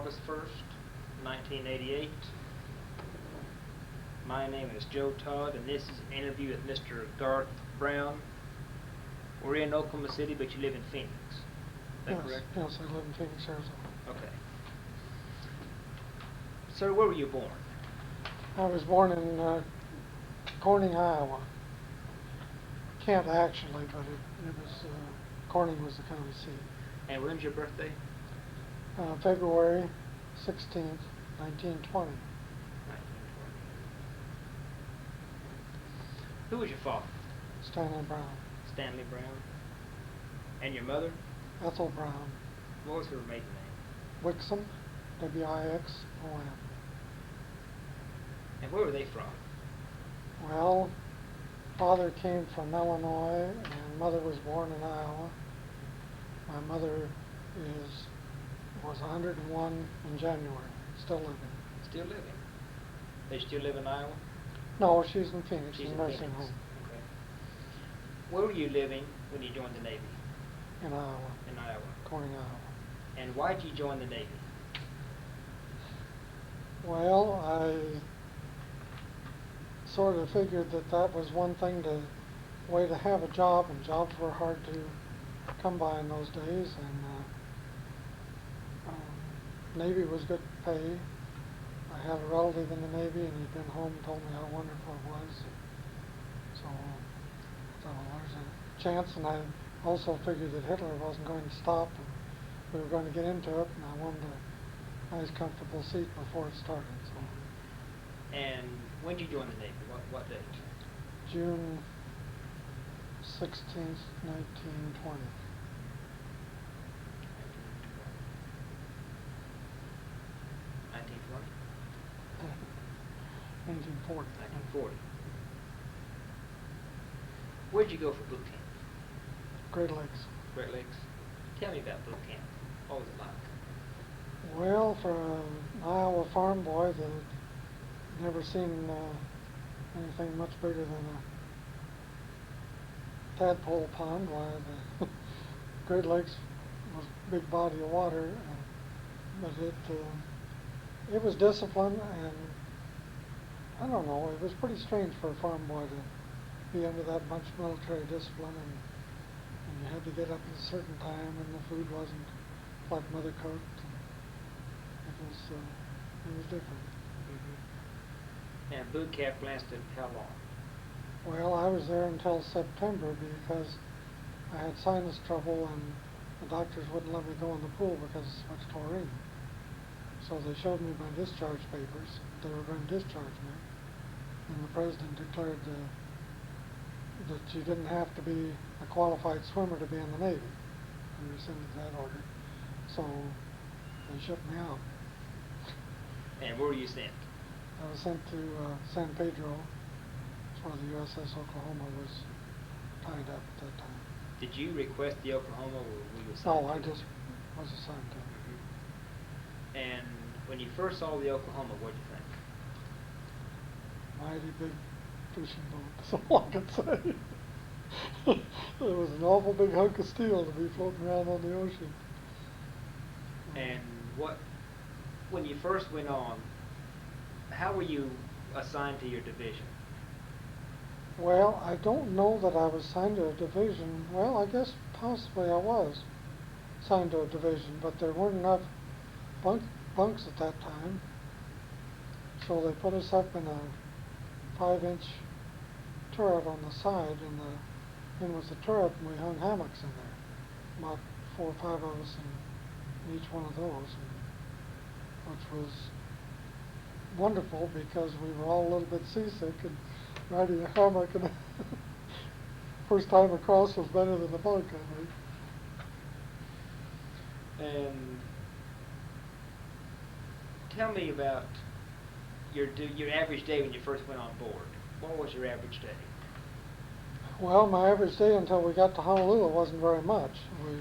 August 1st, 1988. My name is Joe Todd, and this is an interview with Mr. Garth Brown. We're in Oklahoma City, but you live in Phoenix. Is that correct? Yes, I live in Phoenix, Arizona. Okay. Sir, where were you born? I was born in Corning, Iowa. Kent, actually, but it was Corning was the county seat. And when's your birthday? February 16th, 1920. Who was your father? Stanley Brown. Stanley Brown. And your mother? Ethel Brown. What was her maiden name? Wixom, W-I-X-O-M. And where were they from? Well, father came from Illinois and mother was born in Iowa. My mother was 101 in January, still living. Still living? They still live in Iowa? No, she's in Phoenix, She's in in nursing Phoenix. home. Okay. Where were you living when you joined the Navy? In Iowa. In Iowa. Corning, Iowa. And why did you join the Navy? Well, I sort of figured that was one thing way to have a job, and jobs were hard to come by in those days, and Navy was good pay. I had a relative in the Navy, and he'd been home and told me how wonderful it was. So I thought, well, there's a chance, and I also figured that Hitler wasn't going to stop, and we were going to get into it, and I wanted a nice, comfortable seat before it started. So. And when did you join the Navy? What date? June 16th, 1920. 1940. 1940. Where'd you go for boot camp? Great Lakes. Great Lakes. Tell me about boot camp. What was it like? Well, for an Iowa farm boy that had never seen anything much bigger than a tadpole pond, why the Great Lakes was a big body of water, but it was discipline, and I don't know, it was pretty strange for a farm boy to be under that much military discipline, and you had to get up at a certain time, and the food wasn't like mother cooked. It was different. Mm-hmm. And boot camp lasted how long? Well, I was there until September because I had sinus trouble, and the doctors wouldn't let me go in the pool because of so much chlorine. So they showed me my discharge papers. They were going to discharge me, and the president declared that you didn't have to be a qualified swimmer to be in the Navy, and rescinded that order. So they shut me out. And where were you sent? I was sent to San Pedro. That's where the U.S.S. Oklahoma was tied up at that time. Did you request the Oklahoma, or were you assigned? No, I just was assigned to it. Mm-hmm. And when you first saw the Oklahoma, what did you think? Mighty big fishing boat, that's all I can say. It was an awful big hunk of steel to be floating around on the ocean. And when you first went on, how were you assigned to your division? Well, I don't know that I was assigned to a division. Well, I guess possibly I was assigned to a division, but there weren't enough bunks at that time. So they put us up in a 5-inch turret on the side, and in was the turret, and we hung hammocks in there. About 4 or 5 of us in each one of those, which was wonderful because we were all a little bit seasick, and riding a hammock and first time across was better than the bunk, I think. And tell me about your average day when you first went on board. What was your average day? Well, my average day until we got to Honolulu wasn't very much. We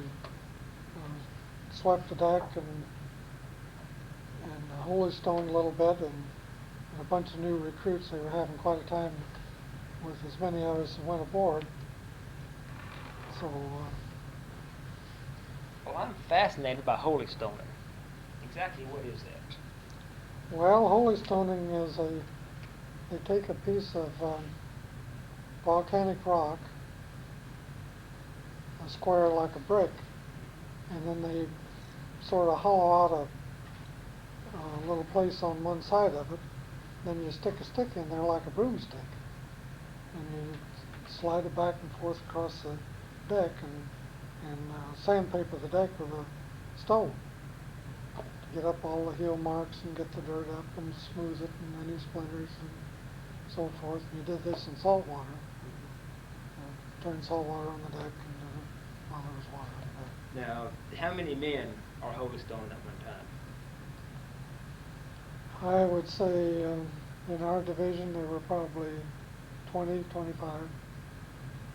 swept the deck and holystoned a little bit, and a bunch of new recruits. They were having quite a time with as many of us as went aboard. So. Well, I'm fascinated by holystoning. Exactly what is that? Well, holy stoning is they take a piece of volcanic rock, a square like a brick, and then they sort of hollow out a little place on one side of it. Then you stick a stick in there like a broomstick, and you slide it back and forth across the deck and sandpaper the deck with a stone to get up all the heel marks and get the dirt up and smooth it and any splinters and so forth. And you did this in salt water. Turned salt water on the deck and while there was water on the deck. Now, how many men are holy stoned at one time? I would say in our division there were probably 20, 25.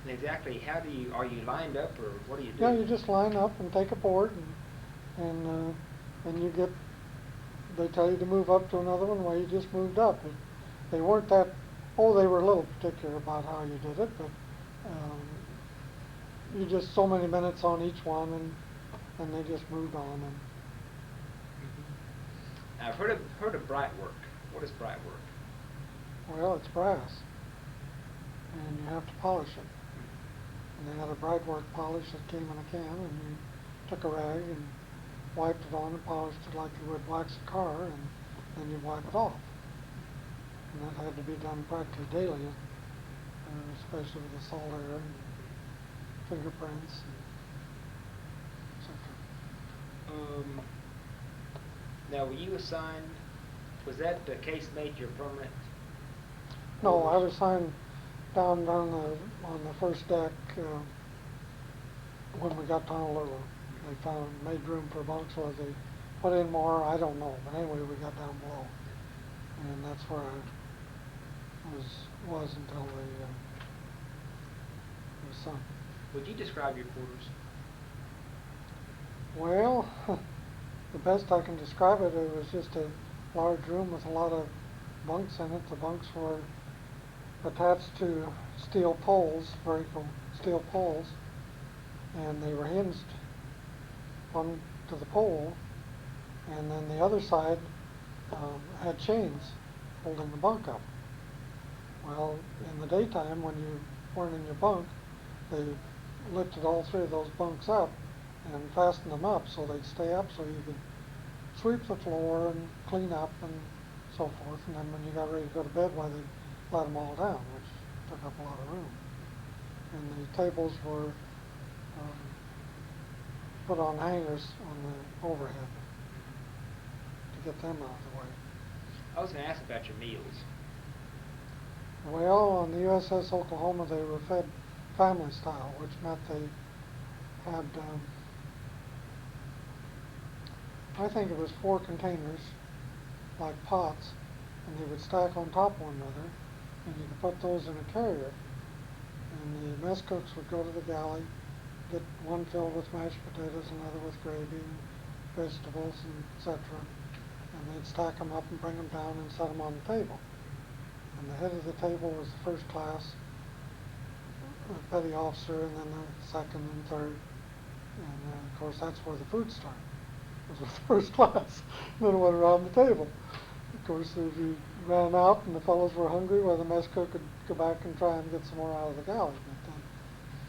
And exactly how are you lined up or what do you do? Yeah, you just line up and take a board and you get, they tell you to move up to another one, well you just moved up. They weren't that, they were a little particular about how you did it, but you just so many minutes on each one and they just moved on. And I've heard of bright work. What is bright work? well, it's brass, and you have to polish it. And they had a bright work polish that came in a can, and you took a rag and wiped it on and polished it like you would wax a car, and then you wipe it off. And that had to be done practically daily, especially with the salt air and fingerprints, etc. Now, were you assigned? Was that the casemate your permanent? No, I was assigned down on the first deck when we got down a little. They made room for bunks, or they put in more. I don't know, but anyway, we got down below, and that's where I was until the sun. Would you describe your quarters? Well, the best I can describe it, it was just a large room with a lot of bunks in it. The bunks were attached to steel poles, vertical steel poles, and they were hinged one to the pole, and then the other side had chains holding the bunk up. Well, in the daytime, when you weren't in your bunk, they lifted all three of those bunks up and fastened them up so they'd stay up so you could sweep the floor and clean up and so forth. And then when you got ready to go to bed, why, they let them all down, which took up a lot of room. And the tables were put on hangers on the overhead to get them out of the way. I was going to ask about your meals. Well, on the U.S.S. Oklahoma, they were fed family style, which meant they had, I think it was 4 containers, like pots, and they would stack on top of one another, and you could put those in a carrier. And the mess cooks would go to the galley, get one filled with mashed potatoes, another with gravy and vegetables, and etc. And they'd stack them up and bring them down and set them on the table. And the head of the table was the first class, petty officer, and then the second and third. And of course, that's where the food started. It was the first class. Then it went around the table. Of course, if you ran out and the fellows were hungry, well, the mess cook could go back and try and get some more out of the galley.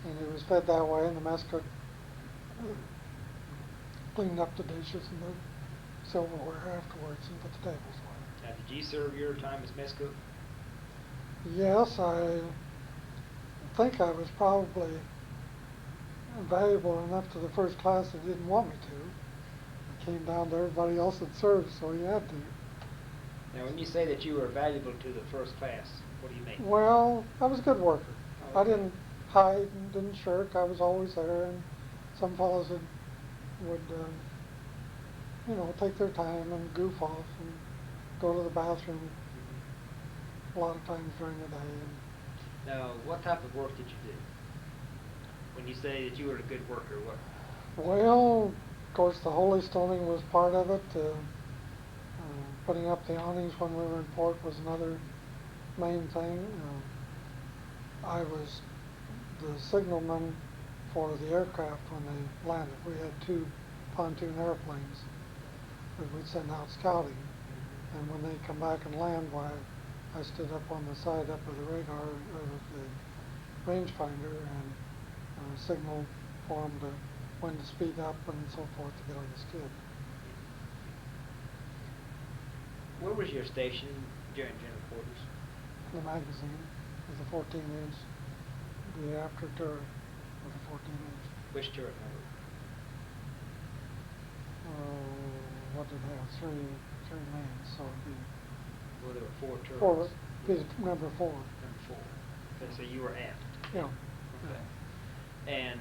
And it was fed that way, and the mess cook cleaned up the dishes and the silverware afterwards and put the tables away. Now, did you serve your time as mess cook? Yes, I think I was probably valuable enough to the first class that didn't want me to. I came down to everybody else had served, so you had to. Now, when you say that you were valuable to the first class, what do you mean? Well, I was a good worker. Okay. I didn't hide and didn't shirk. I was always there, and some fellows would take their time and goof off and go to the bathroom a lot of times during the day. Now, what type of work did you do? When you say that you were a good worker, what? Well, of course, the holy stoning was part of it. Putting up the awnings when we were in port was another main thing. I was the signalman for the aircraft when they landed. We had 2 pontoon airplanes, that we'd send out scouting. And when they come back and land, why, I stood up on the side up of the radar, or the rangefinder, and signaled for them to when to speed up and so forth to get on the skid. Where was your station during general quarters? The magazine with a 14-inch, the after turret with a 14-inch. Which turret number? What did they have? Three mains, so it'd be Well, there were 4 turrets. four. Be number 4. Number 4. Okay, so you were aft. Yeah. Okay. And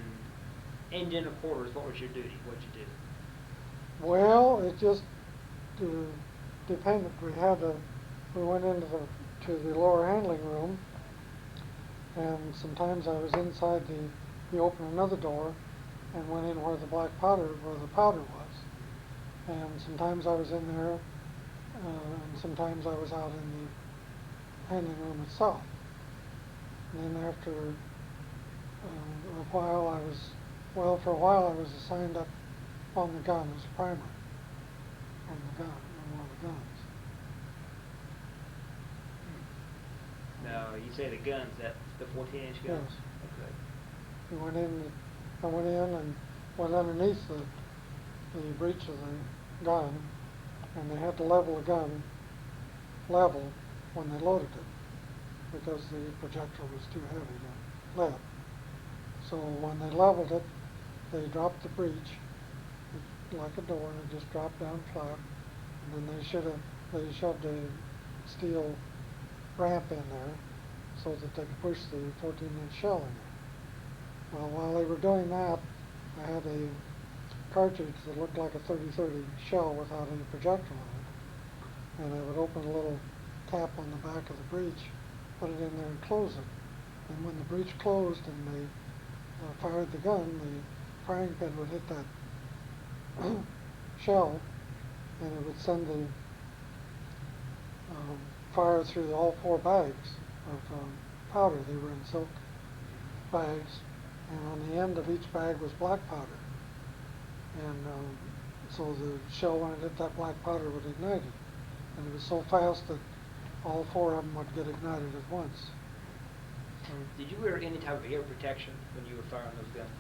in general quarters, what was your duty? What'd you do? Well, it just depended. We went into the lower handling room, and sometimes I was inside we opened another door and went in where the powder was. And sometimes I was in there, and sometimes I was out in the handling room itself. And then after a while for a while I was assigned up on the gun as a primer on one of the guns. Now, you say the guns, that's the 14-inch guns? Yes. Okay. I went in and went underneath the breech of the gun, and they had to level the gun level when they loaded it because the projectile was too heavy to lift. So when they leveled it, they dropped the breech like a door, and it just dropped down flat. And then they shoved a steel ramp in there so that they could push the 14-inch shell in there. Well, while they were doing that, I had a cartridge that looked like a 30-30 shell without any projectile on it. And I would open a little cap on the back of the breech, put it in there and close it. And when the breech closed and they fired the gun, the firing pin would hit that shell, and it would send the fire through all 4 bags of powder. They were in silk bags, and on the end of each bag was black powder. And so the shell, when it hit that black powder, would ignite it. And it was so fast that all 4 of them would get ignited at once. Did you wear any type of ear protection when you were firing those guns?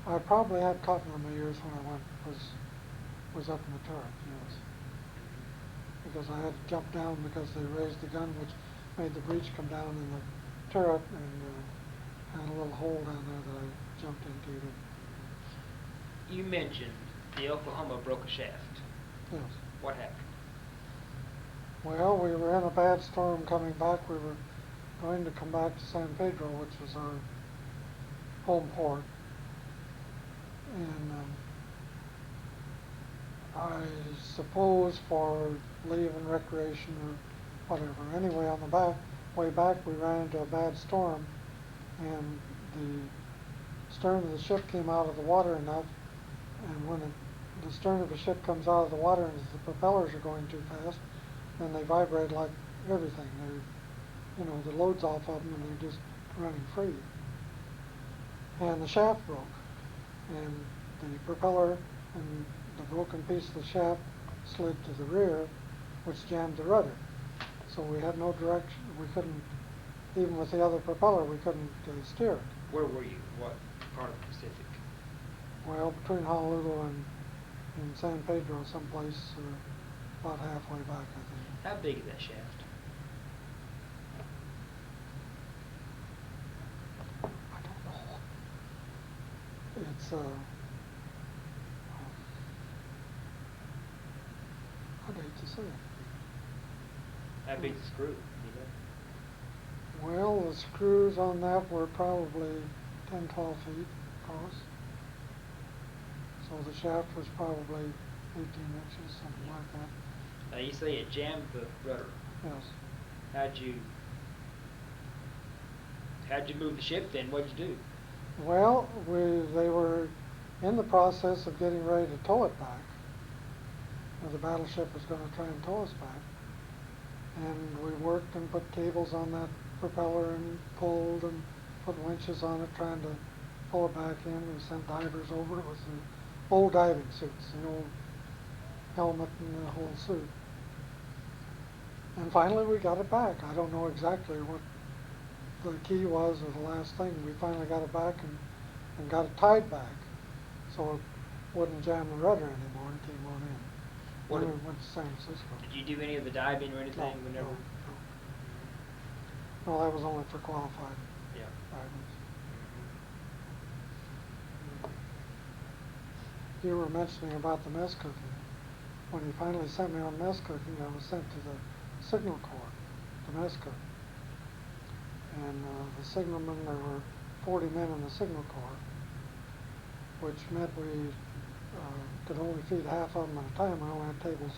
I probably had cotton on my ears when I was up in the turret, yes. Because I had to jump down because they raised the gun, which made the breech come down in the turret, and had a little hole down there that I jumped into. You mentioned the Oklahoma broke a shaft. Yes. What happened? Well, we were in a bad storm coming back. We were going to come back to San Pedro, which was our home port. And I suppose for leave and recreation or whatever. Anyway, on the way back, we ran into a bad storm, and the stern of the ship came out of the water enough, and when the stern of the ship comes out of the water and the propellers are going too fast, then they vibrate like everything. The load's off of them and they're just running free. And the shaft broke, and the propeller and the broken piece of the shaft slid to the rear, which jammed the rudder. So we had no direction. We couldn't, even with the other propeller, we couldn't steer it. Where were you? What part of the Pacific? Well, between Honolulu and San Pedro, someplace about halfway back, I think. How big is that shaft? I don't know. It's I'd hate to say it. How big's the screw? You know? Well, the screws on that were probably 10, 12 feet across. So the shaft was probably 18 inches, something like that. Now you say it jammed the rudder. Yes. How'd you move the ship then? What'd you do? Well, they were in the process of getting ready to tow it back. The Battleship was going to try and tow us back. And we worked and put cables on that propeller and pulled and put winches on it trying to pull it back in. We sent divers over. It was the old diving suits, the old helmet and the whole suit. And finally we got it back. I don't know exactly what the key was or the last thing. We finally got it back and got it tied back so it wouldn't jam the rudder anymore and came on in. What Then did- we went to San Francisco. Did you do any of the diving or anything? No, Whenever? no, that was only for qualified Yeah. divers. You were mentioning about the mess cooking. When he finally sent me on mess cooking, I was sent to the signal corps, the mess cook. And the signalmen, there were 40 men in the signal corps, which meant we could only feed half of them at a time. We only had tables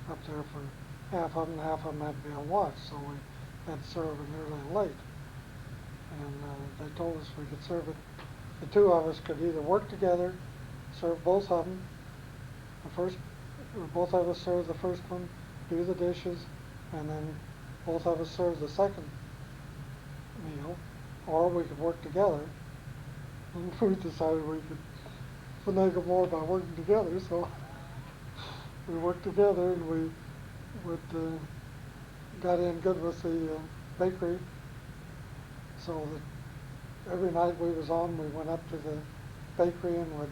up there for half of them. Half of them had to be on watch, so we had to serve them early and late. And they told us we could serve it. The two of us could either work together, serve both of them. Both of us serve the first one, do the dishes, and then both of us serve the second meal, or we could work together. And we decided we could finagle more by working together, so we worked together and we got in good with the bakery, so that every night we was on, we went up to the bakery and would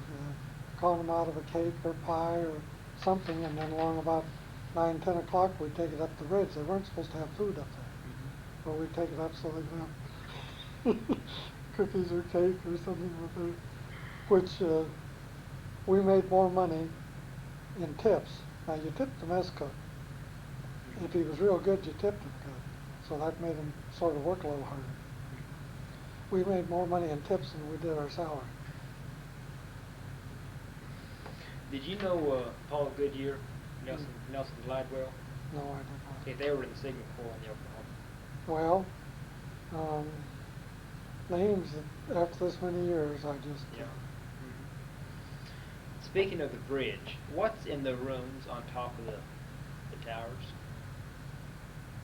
con them out of a cake or pie or something, and then along about 9, 10 o'clock we'd take it up the bridge. They weren't supposed to have food up there, but we'd take it up so they could have cookies or cake or something with it, which we made more money in tips. Now you tipped the mess cook. If he was real good, you tipped him good. So that made him sort of work a little harder. We made more money in tips than we did our salary. Did you know Paul Goodyear, Nelson Gladwell? No, I did not. Okay, they were in the Signal Corps in the Oklahoma. Well, names that after this many years, I just... Yeah. Speaking of the bridge, what's in the rooms on top of the towers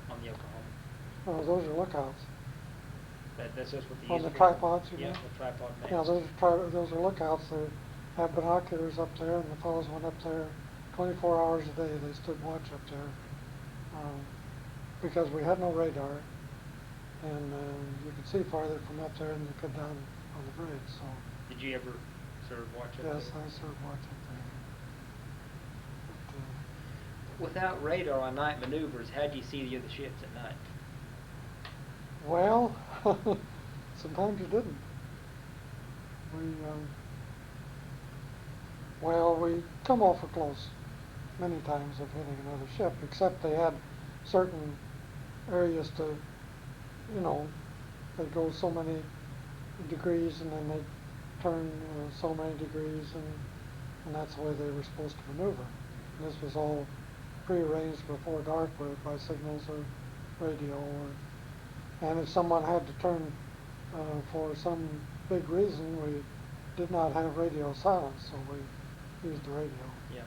on the Oklahoma? Oh, those are lookouts. That's just what they On use the for- tripods, you Yeah, mean? the tripod masts. Yeah, those are lookouts. They have binoculars up there, and the fellows went up there 24 hours a day. They stood watch up there because we had no radar, and you could see farther from up there than you could down on the bridge. So. Did you ever serve watch up there? Yes, I served watch up there. But, Without radar on night maneuvers, how do you see the other ships at night? well, sometimes you didn't. We come awful close many times of hitting another ship, except they had certain areas to, they'd go so many degrees and then they'd turn so many degrees, and that's the way they were supposed to maneuver. And this was all prearranged before dark by signals or radio, and if someone had to turn for some big reason, we did not have radio silence, so we used the radio. Yeah.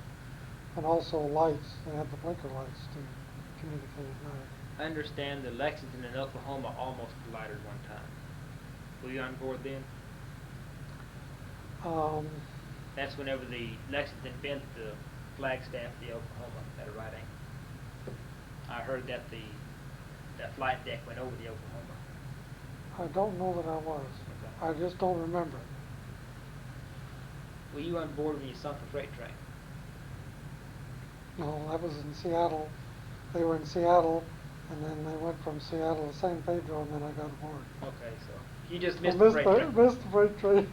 And also lights. They had the blinker lights to communicate at night. I understand the Lexington and Oklahoma almost collided one time. Were you on board then? That's whenever the Lexington bent the flagstaff of the Oklahoma at a right angle. I heard that the flight deck went over the Oklahoma. I don't know that I was. Okay. I just don't remember. Were you on board when you sunk the freight train? No, that was in Seattle. They were in Seattle, and then they went from Seattle to San Pedro, and then I got aboard. Okay, so you just I missed the freight train. missed the freight train.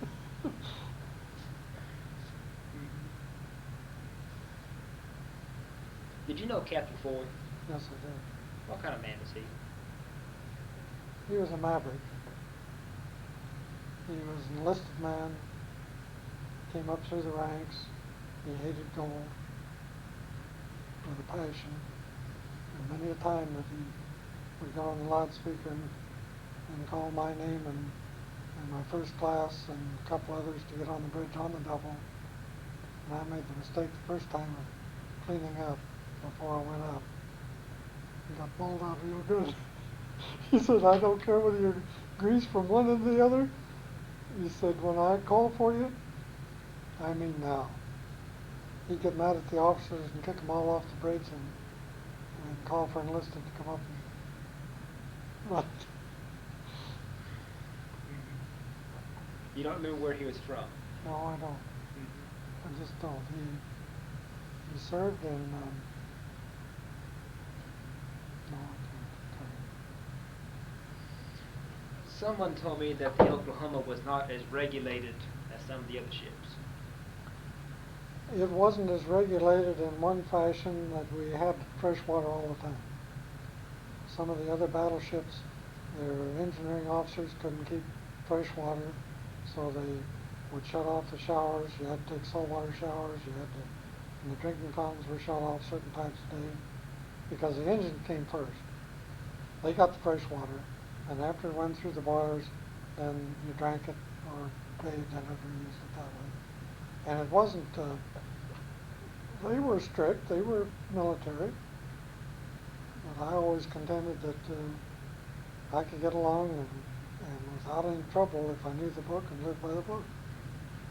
Did you know Captain Ford? Yes, I did. What kind of man was he? He was a maverick. He was an enlisted man, came up through the ranks. He hated gold with a passion. And many a time that he would go on the loudspeaker and call my name and my first class and a couple others to get on the bridge on the double. And I made the mistake the first time of cleaning up before I went up. He got bowled out real good. He said, I don't care whether you're greased from one end to the other. He said, when I call for you, I mean now. He'd get mad at the officers and kick them all off the bridge and call for enlisted to come up and run. You don't remember where he was from? No, I don't. I just don't. He served in, no, I can't tell you. Someone told me that the Oklahoma was not as regulated as some of the other ships. It wasn't as regulated in one fashion that we had fresh water all the time. Some of the other battleships, their engineering officers couldn't keep fresh water, so they would shut off the showers. You had to take saltwater showers. And the drinking fountains were shut off certain times of day because the engine came first. They got the fresh water, and after it went through the boilers, then you drank it or bathed in it or used it that way. And it wasn't, they were strict, they were military, but I always contended that I could get along and without any trouble if I knew the book and lived by the book.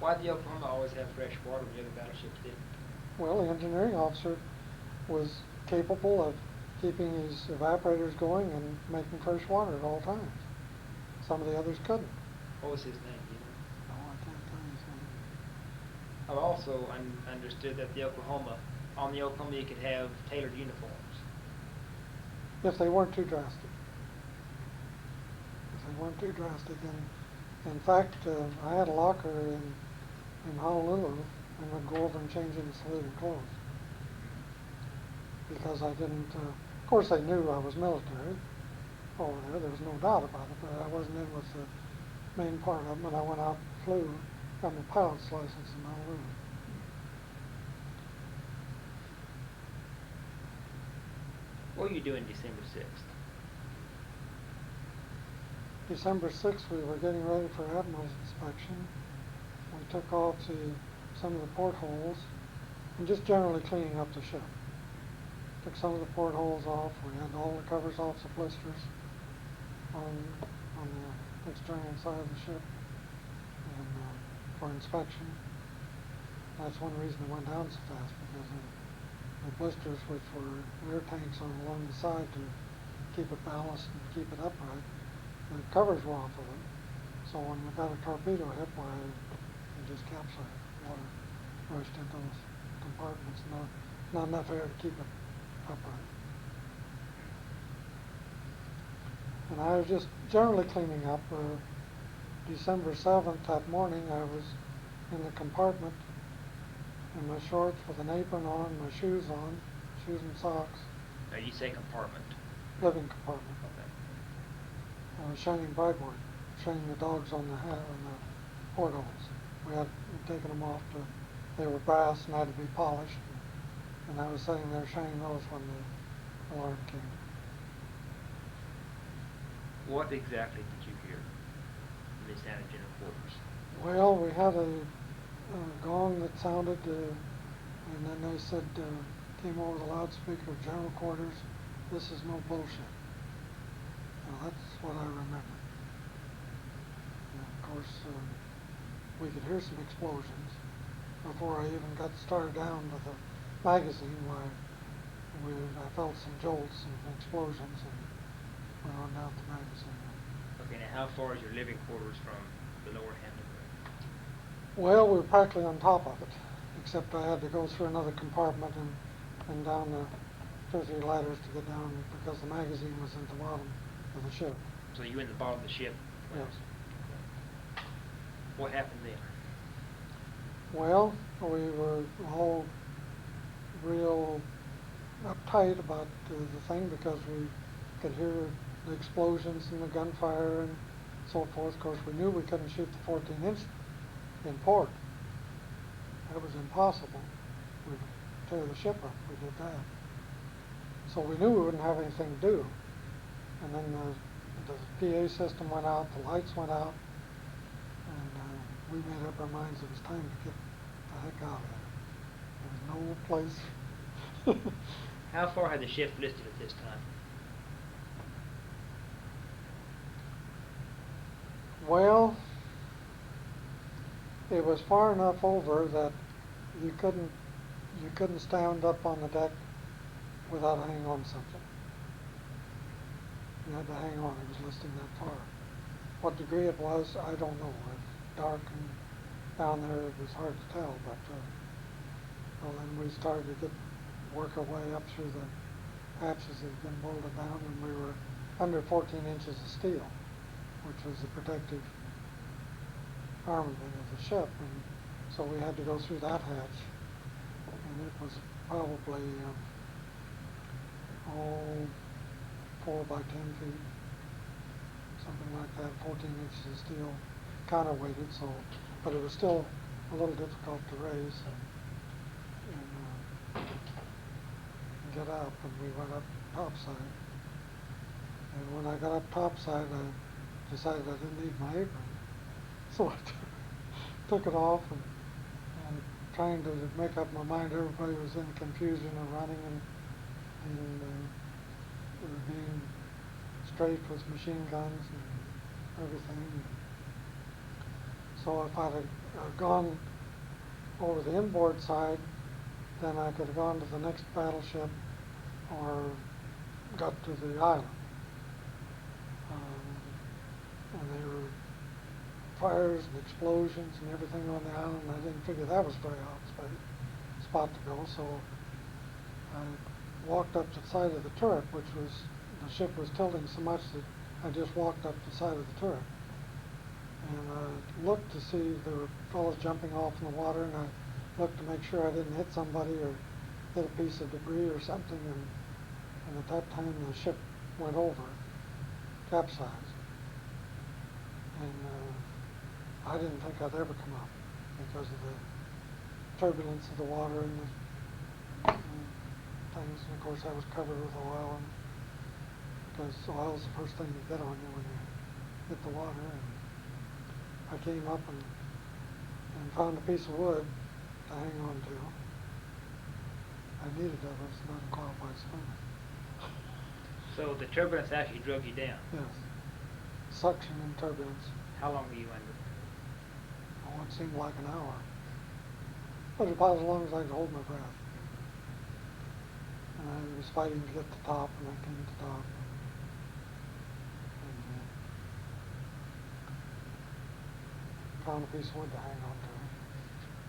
Why did the Oklahoma always have fresh water when the other battleships didn't? Well, the engineering officer was capable of keeping his evaporators going and making fresh water at all times. Some of the others couldn't. What was his name, do you know? No, I can't tell you his name. I've also understood that on the Oklahoma you could have tailored uniforms. If they weren't too drastic. If they weren't too drastic. And in fact, I had a locker in Honolulu and would go over and change into civilian clothes. Because I didn't, of course they knew I was military over there was no doubt about it, but I wasn't in with the main part of them, and I went out and flew, got my pilot's license in Honolulu. What were you doing December 6th? December 6th, we were getting ready for Admiral's inspection. We took off some of the portholes and just generally cleaning up the ship. Took some of the portholes off. We had all the covers off the blisters on the external side of the ship and for inspection. That's one reason it went down so fast, because the blisters, which were air tanks along the side to keep it balanced and keep it upright, the covers were off of them. So when we got a torpedo hit, why it just capsized. Water rushed into those compartments. Not enough air to keep it upright. And I was just generally cleaning up. December 7th, that morning, I was in the compartment in my shorts with an apron on, my shoes and socks. Now you say compartment. Living compartment. Okay. I was shining breadboard, shining the dogs on the portholes. We had taken them off they were brass and had to be polished. And I was sitting there shining those when the alarm came. What exactly did you hear in the Santa General quarters? Well, we had a gong that sounded, and then they said, came over the loudspeaker of General Quarters, "This is no bullshit." Now that's what I remember. And of course, we could hear some explosions before I even got started down with the magazine. I felt some jolts and explosions and went on down the magazine. Okay, now how far is your living quarters from the lower handle room? Well, we were practically on top of it, except I had to go through another compartment and down the 2 or 3 ladders to get down because the magazine was at the bottom of the ship. So you were in the bottom of the ship? Yes. What happened then? Well, we were all real uptight about the thing because we could hear the explosions and the gunfire and so forth. Of course, we knew we couldn't shoot the 14-inch in port. That was impossible. We'd tear the ship up if we did that. So we knew we wouldn't have anything to do. And then the PA system went out, the lights went out, and we made up our minds it was time to get the heck out of there. There was no place. How far had the ship listed at this time? Well, it was far enough over that you couldn't stand up on the deck without hanging on to something. You had to hang on. It was listing that far. What degree it was, I don't know. It's dark and down there, it was hard to tell. But well, then we started to work our way up through the hatches that had been bolted down, and we were under 14 inches of steel, which was the protective armament of the ship, and so we had to go through that hatch, and it was probably 4 by 10 feet, something like that, 14 inches of steel, counterweighted, so, but it was still a little difficult to raise and get up, and we went up topside. And when I got up topside, I decided I didn't need my apron, so I took it off and trying to make up my mind. Everybody was in confusion and running and being strafed with machine guns and everything. So if I'd have gone over the inboard side, then I could have gone to the next battleship or got to the island. And there were fires and explosions and everything on the island. I didn't figure that was a very hot spot to go, so I walked up the side of the turret, which was, the ship was tilting so much that I just walked up the side of the turret. And I looked to see there were fellows jumping off in the water, and I looked to make sure I didn't hit somebody or hit a piece of debris or something, and at that time the ship went over, capsized. And I didn't think I'd ever come up because of the turbulence of the water and the things. And of course I was covered with oil, and because oil is the first thing you get on you when you hit the water. And I came up and found a piece of wood to hang on to. I needed it. I was not a qualified swimmer. So the turbulence actually drove you down? Yes. Suction and turbulence. How long were you under? Oh, it seemed like an hour. But about as long as I could hold my breath. And I was fighting to get to the top, and I came to the top. And found a piece of wood to hang on to.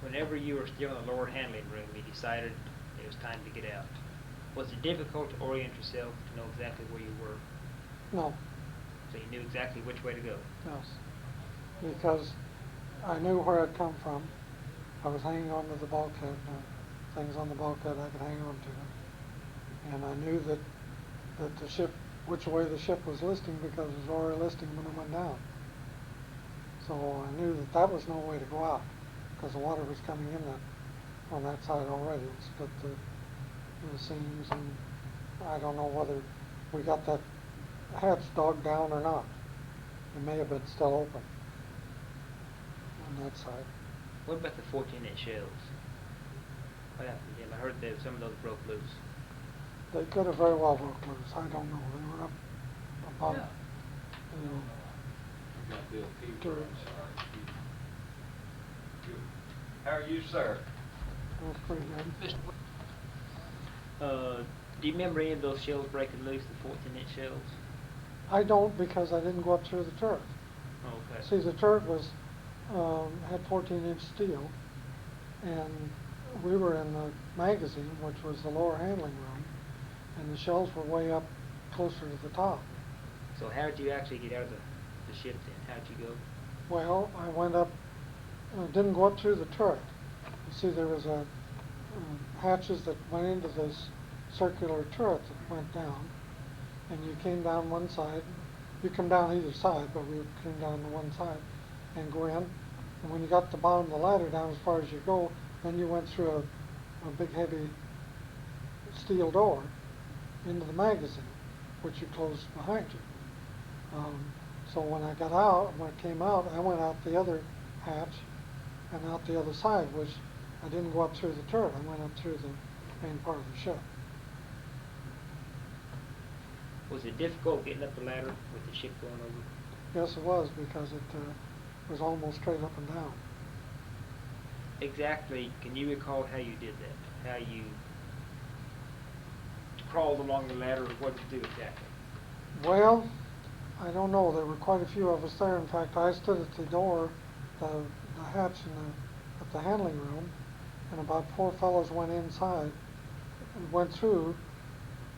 Whenever you were still in the lower handling room, you decided it was time to get out. Was it difficult to orient yourself to know exactly where you were? No. So you knew exactly which way to go? Yes. Because I knew where I'd come from. I was hanging on to the bulkhead, things on the bulkhead I could hang on to. And I knew that the ship, which way the ship was listing, because it was already listing when it went down. So I knew that was no way to go out, because the water was coming in on that side already. It split the seams, and I don't know whether we got that hatch dogged down or not. It may have been still open on that side. What about the 14-inch shells? What happened to them? I heard that some of those broke loose. They could have very well broke loose. I don't know. They were up above, turrets. How are you, sir? That was pretty good. Do you remember any of those shells breaking loose, the 14-inch shells? I don't, because I didn't go up through the turret. Okay. See, the turret was had 14-inch steel, and we were in the magazine, which was the lower handling room, and the shells were way up closer to the top. So how did you actually get out of the ship then? How did you go? Well, I went up, didn't go up through the turret. You see, there was hatches that went into this circular turret that went down, and you came down one side. You come down either side, but we came down to one side and go in. And when you got the bottom of the ladder down as far as you go, then you went through a big heavy steel door into the magazine, which you closed behind you. So when I got out, when I came out, I went out the other hatch and out the other side, which I didn't go up through the turret. I went up through the main part of the ship. Was it difficult getting up the ladder with the ship going over? Yes, it was, because it was almost straight up and down. exactly, can you recall how you did that? How you crawled along the ladder, or what did you do exactly? Well, I don't know. There were quite a few of us there. In fact, I stood at the door, the hatch at the handling room, and about 4 fellows went inside and went through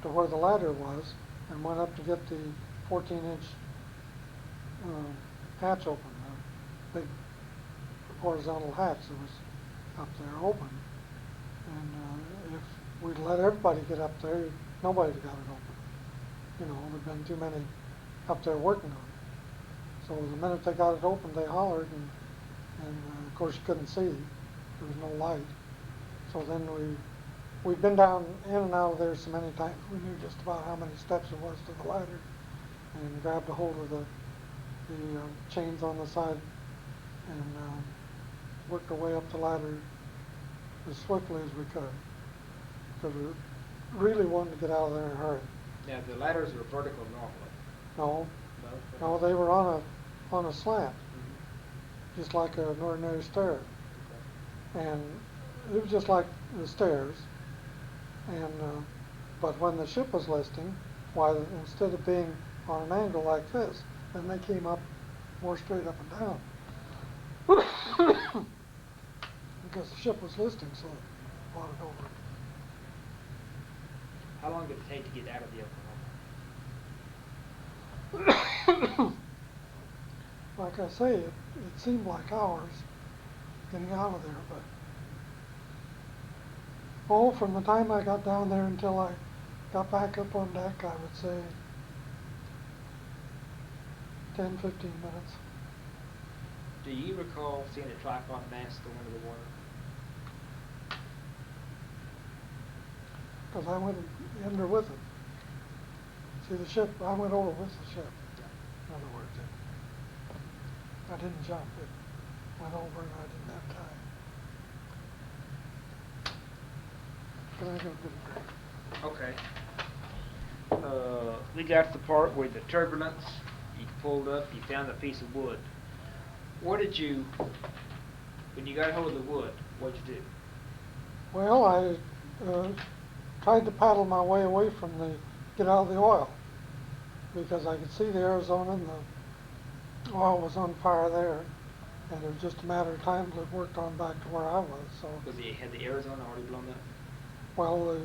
to where the ladder was and went up to get the 14-inch hatch open, the big horizontal hatch that was up there open. And if we'd let everybody get up there, nobody got it open. You know, there'd been too many up there working on it. So the minute they got it open, they hollered, and of course you couldn't see. There was no light. So then we'd been down in and out of there so many times, we knew just about how many steps it was to the ladder, and grabbed a hold of the chains on the side and worked our way up the ladder as swiftly as we could, because we really wanted to get out of there in a hurry. Now, the ladders were vertical normally. No, No? no, they were on a slant, Mm-hmm. just like an ordinary stair. Okay. And it was just like the stairs. And but when the ship was listing, why, instead of being on an angle like this, then they came up more straight up and down. Because the ship was listing, so it brought it over. How long did it take to get out of the Oklahoma? Like I say, it seemed like hours getting out of there, but from the time I got down there until I got back up on deck, I would say 10, 15 minutes. Do you recall seeing a tripod mast go into the water? Because I went in there with it. See, the ship, I went over with the ship, in other words. I didn't jump. It went over and I didn't have time. Can I go get a drink? Okay. We got to the part where the turbulence, you pulled up, you found a piece of wood. What did you, when you got hold of the wood, what'd you do? Well, I tried to paddle my way away from get out of the oil, because I could see the Arizona and the oil was on fire there, and it was just a matter of time till it worked on back to where I was. So. Had the Arizona already blown up? Well,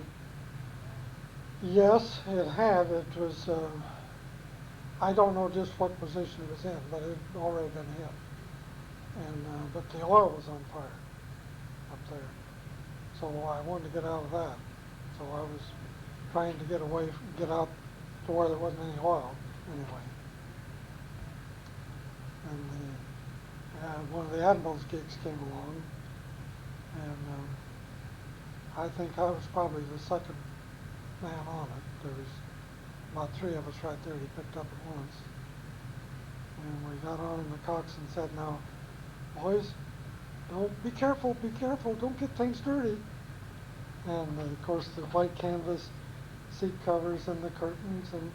yes, it had. It was, I don't know just what position it was in, but it had already been hit. And, but the oil was on fire up there. So I wanted to get out of that. So I was trying to get out to where there wasn't any oil anyway. And one of the Admiral's gigs came along, and I think I was probably the second man on it. There was about 3 of us right there he picked up at once. And we got on, and the coxswain said, "Now, boys, be careful, don't get things dirty." And of course the white canvas seat covers and the curtains, and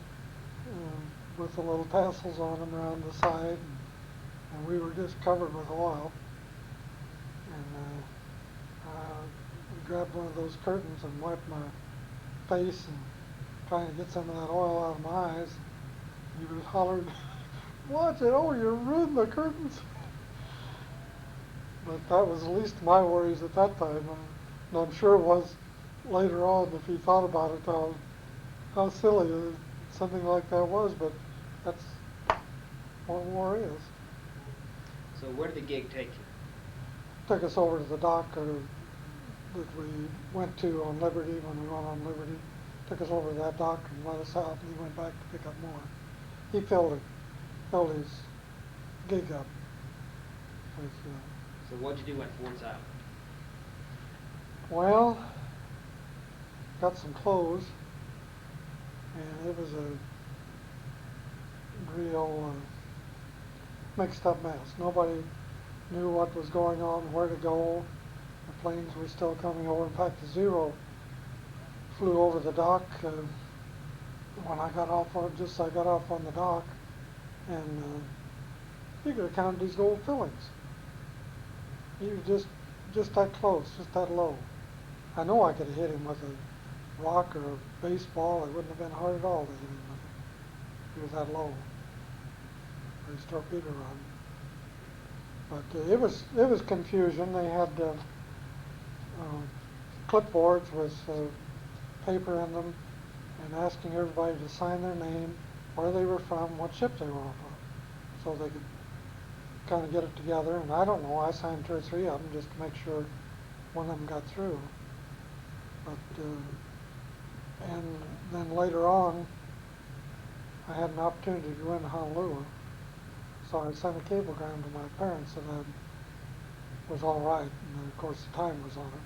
with the little tassels on them around the side, and we were just covered with oil. And grabbed one of those curtains and wiped my face and trying to get some of that oil out of my eyes. He was hollered, "Watch it, oh, you ruined the curtains." But that was the least of my worries at that time. And I'm sure it was later on, if he thought about it, how silly something like that was, but that's what war is. So where did the gig take you? Took us over to the dock that we went to on Liberty when we went on Liberty. Took us over to that dock and let us out, and he went back to pick up more. He filled his gig up with, So what'd you do at Ford's Island? well, got some clothes, and it was a real mixed up mess. Nobody knew what was going on, where to go. The planes were still coming over. In fact, the Zero flew over the dock when I got off on, just as I got off on the dock, and you could have counted these gold fillings. He was just just that close, just that low. I know I could have hit him with a rock or a baseball. It wouldn't have been hard at all to hit him with it. He was that low. His torpedo run. But it was confusion. They had clipboards with paper in them and asking everybody to sign their name, where they were from, what ship they were from, so they could kind of get it together. And I don't know, I signed 2 or 3 of them just to make sure one of them got through. But and then later on, I had an opportunity to go into Honolulu, so I sent a cablegram to my parents that I was all right, and then of course the time was on it.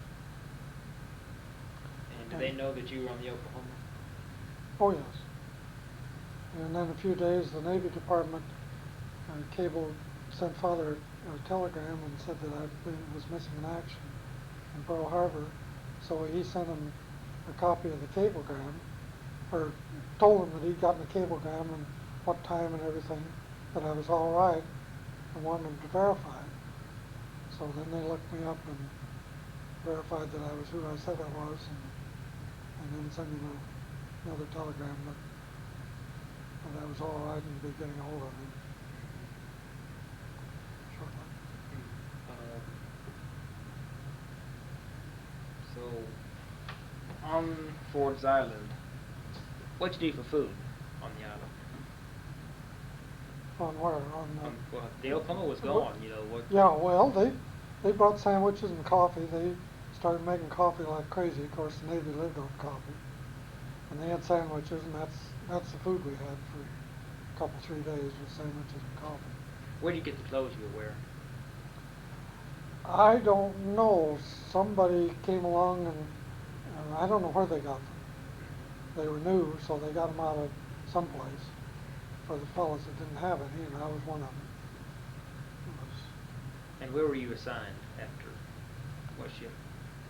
And did they know that you were on the Oklahoma? Oh yes. And then a few days, the Navy Department sent Father a telegram and said that I was missing in action in Pearl Harbor. So he sent him a copy of the cablegram, or told him that he'd gotten the cablegram and what time and everything, that I was all right, and wanted him to verify it. So then they looked me up and verified that I was who I said I was, and then sent him another telegram that I was all right and be getting a hold of me shortly. So, on Ford's Island, what'd you do for food on the island? On where? On Well, the Oklahoma was gone, you know. What? yeah, well, they brought sandwiches and coffee. They started making coffee like crazy. Of course, the Navy lived on coffee, and they had sandwiches, and that's the food we had for a couple, 3 days, was sandwiches and coffee. Where did you get the clothes you were wearing? I don't know. Somebody came along, and I don't know where they got them. They were new, so they got them out of someplace for the fellows that didn't have any, and I was one of them. And where were you assigned after what ship?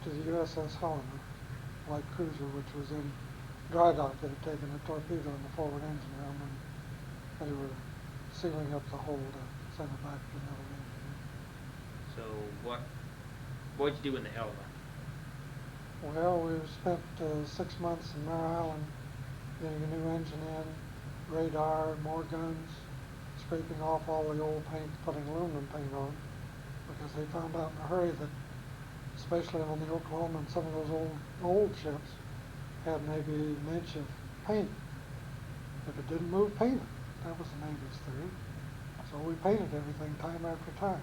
To the U.S.S. Helena, light cruiser, which was in dry dock. That had taken a torpedo in the forward engine room, and they were sealing up the hole to send it back to another engineer. So what'd you do in the Helena? Well, we spent 6 months in Mare Island getting a new engine in, radar, more guns, scraping off all the old paint, putting aluminum paint on, because they found out in a hurry that, especially on the Oklahoma and some of those old ships, had maybe an inch of paint. If it didn't move, paint it. That was the Navy's theory. So we painted everything time after time.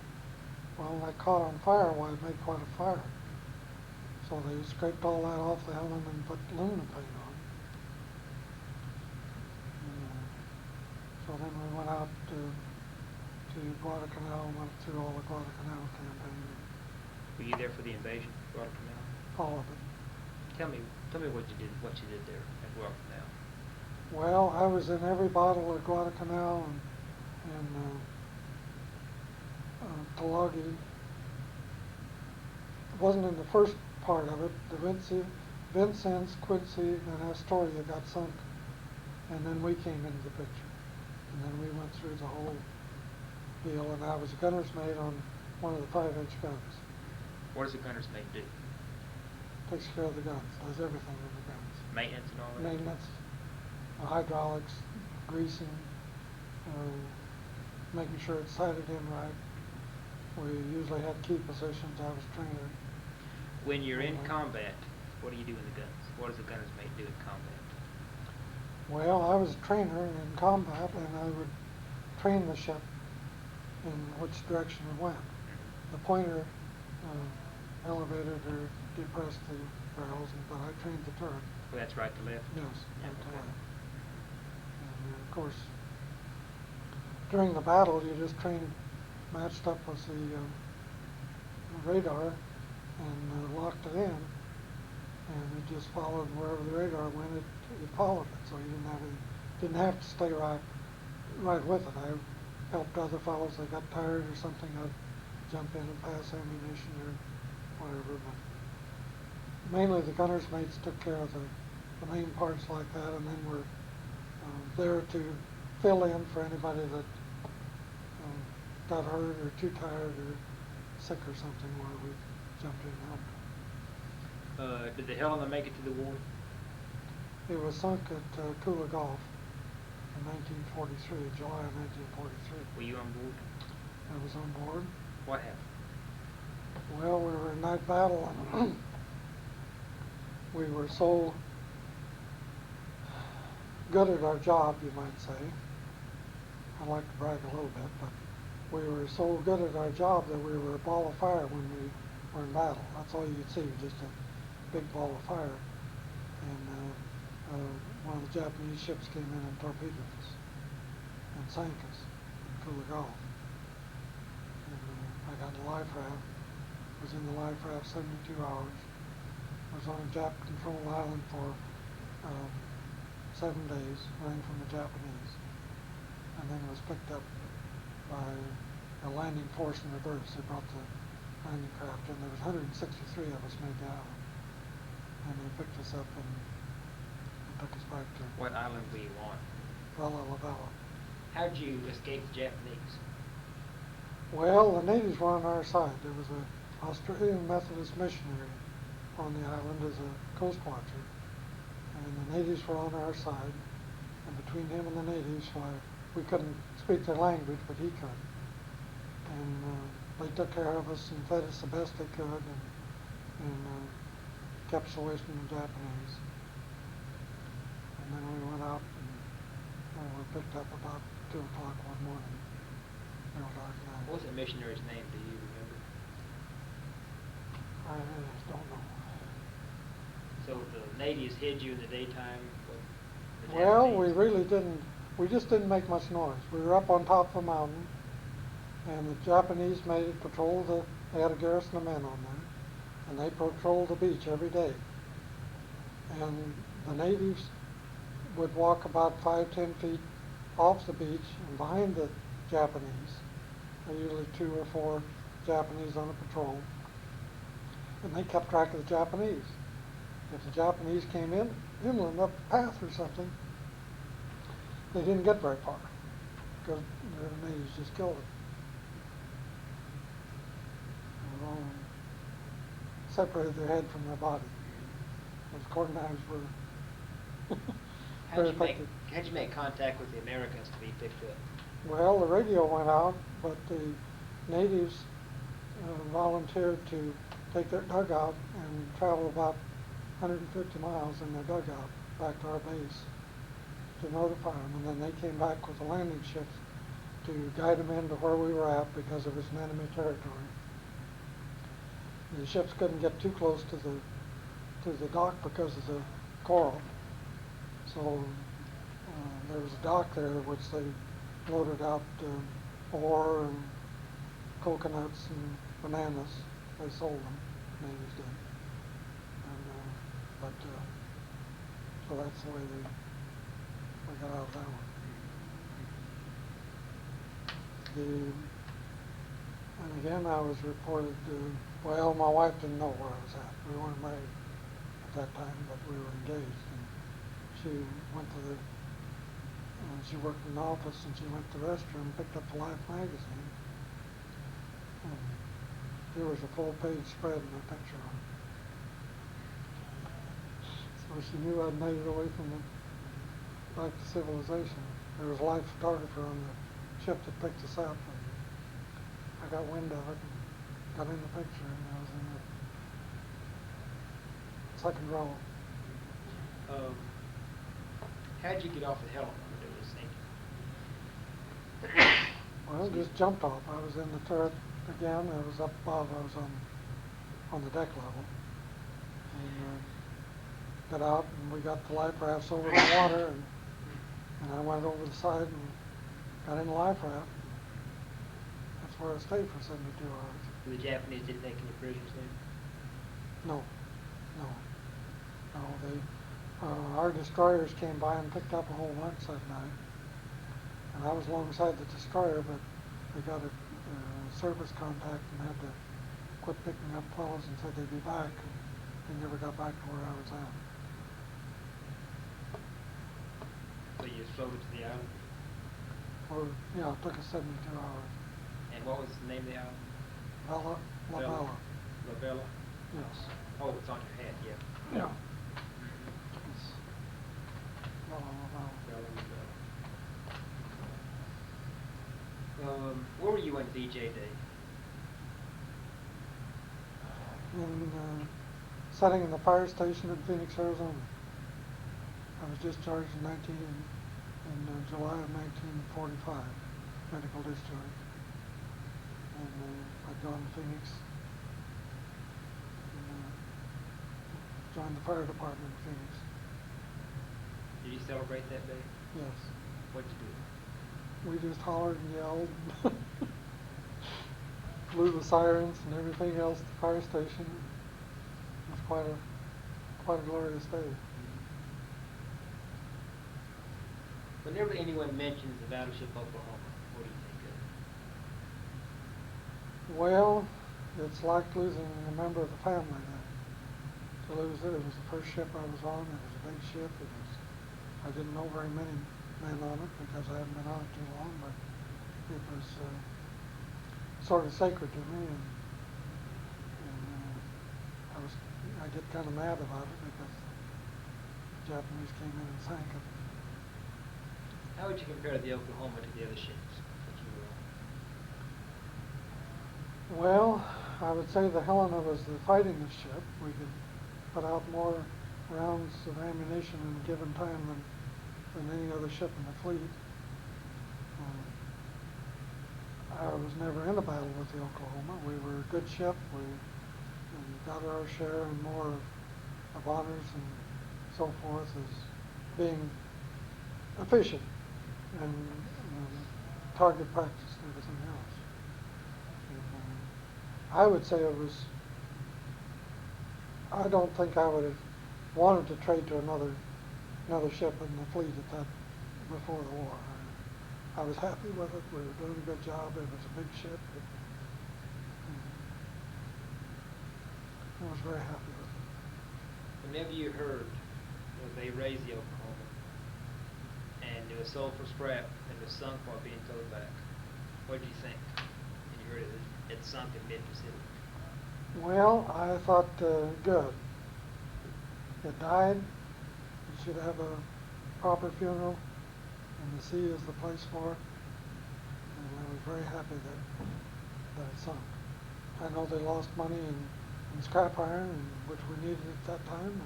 Well, when that caught on fire, well, it made quite a fire. So they scraped all that off the helmet and put aluminum paint on. And, so then we went out to Guadalcanal and went through all the Guadalcanal campaign. Were you there for the invasion of Guadalcanal? All of it. Tell me what you did there at Guadalcanal. Well, I was in every battle at Guadalcanal and Tulagi. Wasn't in the first part of it. The Vincennes, Quincy, and Astoria got sunk, and then we came into the picture. And then we went through the whole deal, and I was a gunner's mate on one of the 5-inch guns. What does a gunner's mate do? Takes care of the guns, does everything with the guns. Maintenance and all that? Maintenance, hydraulics, greasing, making sure it's sighted in right. We usually had key positions. I was trainer. When you're in combat, what do you do in the guns? What does a gunner's mate do in combat? Well, I was a trainer in combat, and I would train the ship in which direction it went. The pointer elevated or depressed the barrels, but I trained the turret. Well, that's right to left? Yes, Yeah, right to okay. left. And of course, during the battle, you just trained, matched up with the radar and locked it in, and it just followed wherever the radar went. It followed it, so you didn't have to stay right with it. I helped other fellows. They got tired or something. I'd jump in and pass ammunition or whatever. But mainly the gunner's mates took care of the main parts like that, and then were there to fill in for anybody that got hurt or too tired or sick or something, where we jumped in and helped. Did the Helena make it to the war? It was sunk at Kula Gulf in 1943, July of 1943. Were you on board? I was on board. What happened? Well, we were in night battle, and we were so good at our job, you might say. I like to brag a little bit, but we were so good at our job that we were a ball of fire when we were in battle. That's all you could see, just a big ball of fire. And one of the Japanese ships came in and torpedoed us and sank us in Kula Gulf. And I got in the life raft, was in the life raft 72 hours, was on a Jap-controlled island for 7 days, running from the Japanese, and then was picked up by a landing force in reverse. They brought the landing craft in. There was 163 of us made the island, and they picked us up and took us back to What island were you on? Vella La Vella. How'd you escape the Japanese? Well, the natives were on our side. There was an Australian Methodist missionary on the island as a coast watcher, and the natives were on our side. And between him and the natives, we couldn't speak their language, but he could. And they took care of us and fed us the best they could, and kept us away from the Japanese. And then we went out and were picked up about 2 o'clock one morning. Real dark night. What was the missionary's name? Do you remember? I don't know. So the natives hid you in the daytime? The Well, Japanese? we really didn't. We just didn't make much noise. We were up on top of a mountain, and the Japanese they had a garrison of men on there, and they patrolled the beach every day. And the natives would walk about 5-10 feet off the beach and behind the Japanese. There were usually 2 or 4 Japanese on a patrol, and they kept track of the Japanese. If the Japanese came inland up the path or something, they didn't get very far because the natives just killed them. Separated their head from their body. Those corn knives were very effective. How'd you make contact with the Americans to be picked up? Well, the radio went out, but the natives volunteered to take their dugout and travel about 150 miles in their dugout back to our base to notify them, and then they came back with the landing ships to guide them into where we were at because it was an enemy territory. The ships couldn't get too close to the dock because of the coral, so there was a dock there which they loaded out ore and coconuts and bananas. They sold them, natives did. And, so that's the way we got out of that one. And again, I was reported well, my wife didn't know where I was at. We weren't married at that time, but we were engaged. And she went to she worked in the office, and she went to the restroom and picked up the Life magazine. And there was a full-page spread and a picture on it. So she knew I'd made it away from back to civilization. There was a life photographer on the ship that picked us up, and I got wind of it and got in the picture, and I was in the second row. How'd you get off the Helena when it was sinking? Well, just jumped off. I was in the turret again. I was up above. I was on the deck level. And got out, and we got the life rafts over the water, and I went over the side and got in the life raft. That's where I stayed for 72 hours. The Japanese didn't take any prisoners then? No. Our destroyers came by and picked up a whole bunch that night. And I was alongside the destroyer, but they got a service contact and had to quit picking up fellows and said they'd be back. And they never got back to where I was at. So you floated to the island? It took us 72 hours. And what was the name of the island? La Bella. Lavella? Yes. Oh, it's on your hat, yeah. Yeah. Mhm. It's, well, Lavella, Lavella. Where were you on VJ Day? in setting in the fire station in Phoenix, Arizona. I was discharged in July of 1945, medical discharge. And I'd gone to Phoenix and joined the fire department in Phoenix. Did you celebrate that day? Yes. What'd you do? We just hollered and yelled, blew the sirens and everything else at the fire station. It was quite a glorious day. Whenever anyone mentions the Battleship, Oklahoma, what do you think of? Well, it's like losing a member of the family. To lose it, it was the first ship I was on. It was a big ship. I didn't know very many men on it because I hadn't been on it too long, but it was sort of sacred to me, and I get kind of mad about it because the Japanese came in and sank it. How would you compare the Oklahoma to the other ships that you were on? Well, I would say the Helena was the fightingest ship. We could put out more rounds of ammunition in a given time than any other ship in the fleet. I was never in a battle with the Oklahoma. We were a good ship. We got our share and more of honors and so forth as being efficient and target practice and everything else. And, I would say I don't think I would have wanted to trade to another ship in the fleet at that before the war. I was happy with it. We were doing a good job. It was a big ship. I was very happy with it. Whenever you heard that they raised the Oklahoma and it was sold for scrap and was sunk while being towed back, what did you think when you heard it sunk in mid-Pacific? Well, I thought, good. It died. It should have a proper funeral, and the sea is the place for it. And I was very happy that it sunk. I know they lost money in scrap iron, which we needed at that time,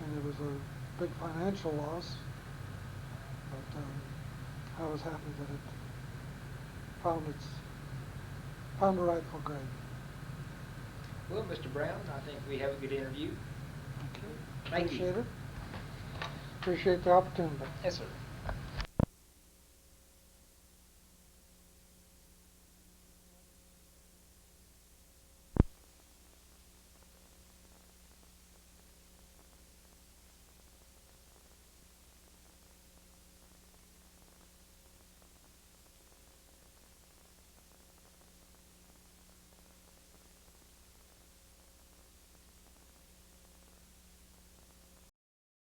and it was a big financial loss. But I was happy that it found a rightful grave. Well, Mr. Brown, I think we have a good interview. Okay. Thank you. Appreciate it. Appreciate the opportunity. Yes, sir.